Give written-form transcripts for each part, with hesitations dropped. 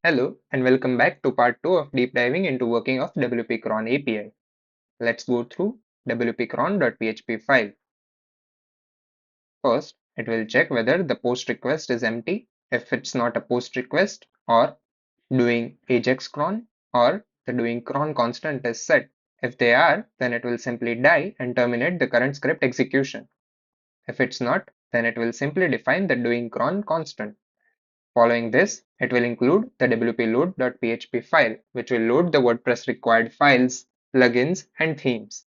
Hello and welcome back to part 2 of deep diving into working of WP Cron API. Let's go through wp-cron.php file. First, it will check whether the post request is empty if it's not a post request, or doing ajax cron, or the doing cron constant is set. If they are, then it will simply die and terminate the current script execution. If it's not, then it will simply define the doing cron constant. Following this, it will include the wp-load.php file, which will load the WordPress required files, plugins, and themes.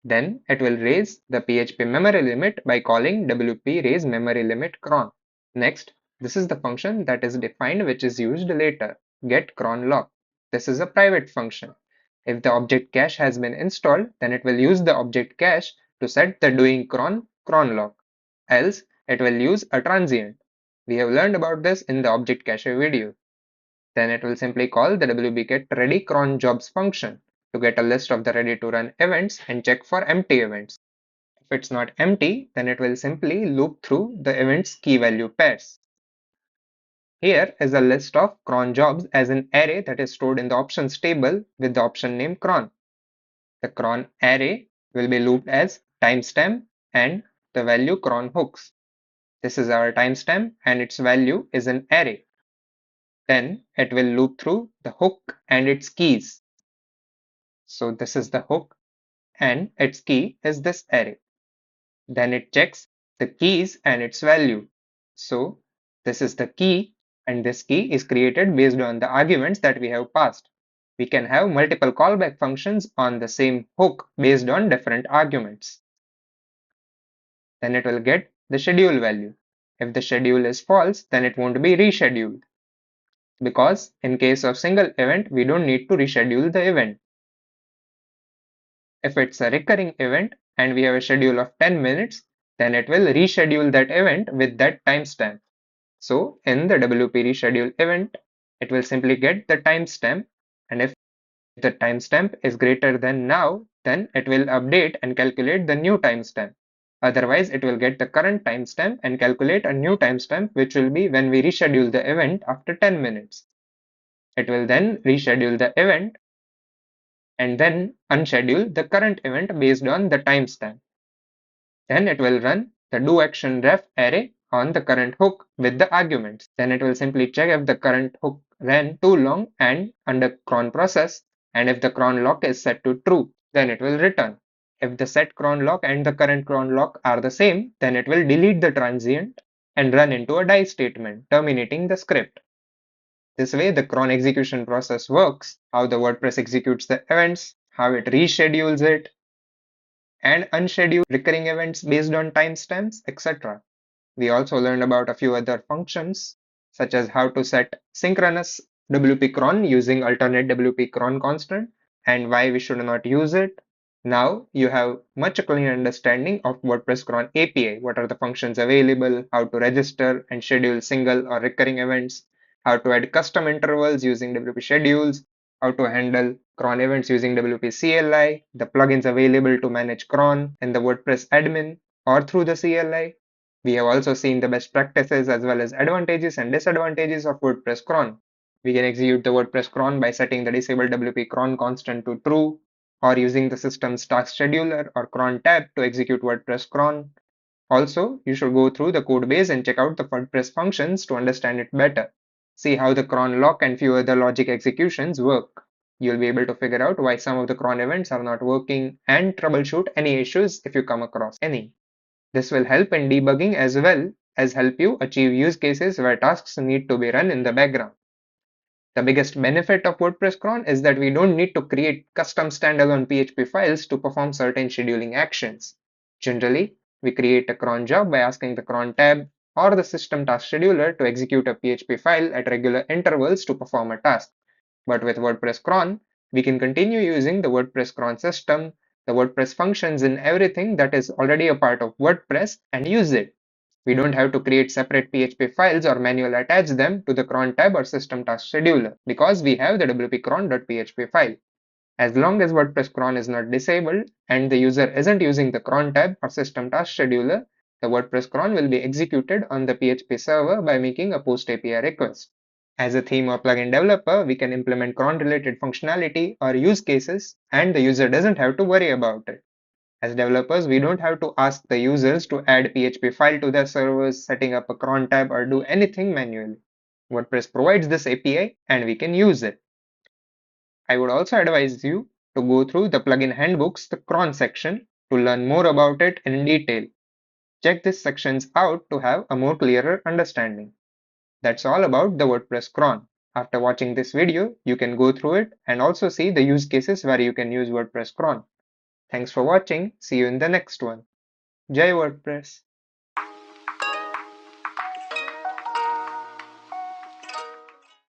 Then it will raise the PHP memory limit by calling wp raise memory limit cron. Next, this is the function that is defined which is used later, get cron lock. This is a private function. If the object cache has been installed, then it will use the object cache to set the doing cron lock. Else, it will use a transient. We have learned about this in the object cache video. Then it will simply call the wp-get ready cron jobs function to get a list of the ready to run events and check for empty events. If it's not empty, then it will simply loop through the events key value pairs. Here is a list of cron jobs as an array that is stored in the options table with the option name cron. The cron array will be looped as timestamp and the value cron hooks. This is our timestamp and its value is an array. Then it will loop through the hook and its keys. So this is the hook and its key is this array. Then it checks the keys and its value. So this is the key and this key is created based on the arguments that we have passed. We can have multiple callback functions on the same hook based on different arguments. Then it will get the schedule value. If the schedule is false, then it won't be rescheduled. Because in case of single event, we don't need to reschedule the event. If it's a recurring event and we have a schedule of 10 minutes, then it will reschedule that event with that timestamp. So in the WP reschedule event, it will simply get the timestamp, and if the timestamp is greater than now, then it will update and calculate the new timestamp. Otherwise, it will get the current timestamp and calculate a new timestamp, which will be when we reschedule the event after 10 minutes. It will then reschedule the event and then unschedule the current event based on the timestamp. Then it will run the doActionRef array on the current hook with the arguments. Then it will simply check if the current hook ran too long and under cron process, and if the cron lock is set to true, then it will return. If the set cron lock and the current cron lock are the same, then it will delete the transient and run into a die statement, terminating the script. This way, the cron execution process works, how the WordPress executes the events, how it reschedules it, and unscheduled recurring events based on timestamps, etc. We also learned about a few other functions, such as how to set synchronous WP cron using alternate WP cron constant and why we should not use it. Now you have much clearer understanding of WordPress Cron API. What are the functions available, how to register and schedule single or recurring events, how to add custom intervals using WP schedules, how to handle cron events using WP CLI, the plugins available to manage cron in the WordPress admin or through the CLI. We have also seen the best practices as well as advantages and disadvantages of WordPress cron. We can execute the WordPress cron by setting the disabled WP cron constant to true, or using the system's task scheduler or cron tab to execute WordPress cron. Also, you should go through the code base and check out the WordPress functions to understand it better. See how the cron lock and few other logic executions work. You'll be able to figure out why some of the cron events are not working and troubleshoot any issues if you come across any. This will help in debugging as well as help you achieve use cases where tasks need to be run in the background. The biggest benefit of WordPress cron is that we don't need to create custom standalone PHP files to perform certain scheduling actions. Generally, we create a cron job by asking the cron tab or the system task scheduler to execute a PHP file at regular intervals to perform a task. But with WordPress cron, we can continue using the WordPress cron system, the WordPress functions and everything that is already a part of WordPress and use it. We don't have to create separate PHP files or manually attach them to the cron tab or system task scheduler because we have the wp-cron.php file. As long as WordPress cron is not disabled and the user isn't using the cron tab or system task scheduler, the WordPress cron will be executed on the PHP server by making a post API request. As a theme or plugin developer, we can implement cron related functionality or use cases, and the user doesn't have to worry about it. As developers, we don't have to ask the users to add PHP file to their servers, setting up a cron tab, or do anything manually. WordPress provides this API and we can use it. I would also advise you to go through the plugin handbooks, the cron section, to learn more about it in detail. Check these sections out to have a more clearer understanding. That's all about the WordPress cron. After watching this video, you can go through it and also see the use cases where you can use WordPress cron. Thanks for watching. See you in the next one. Jai WordPress.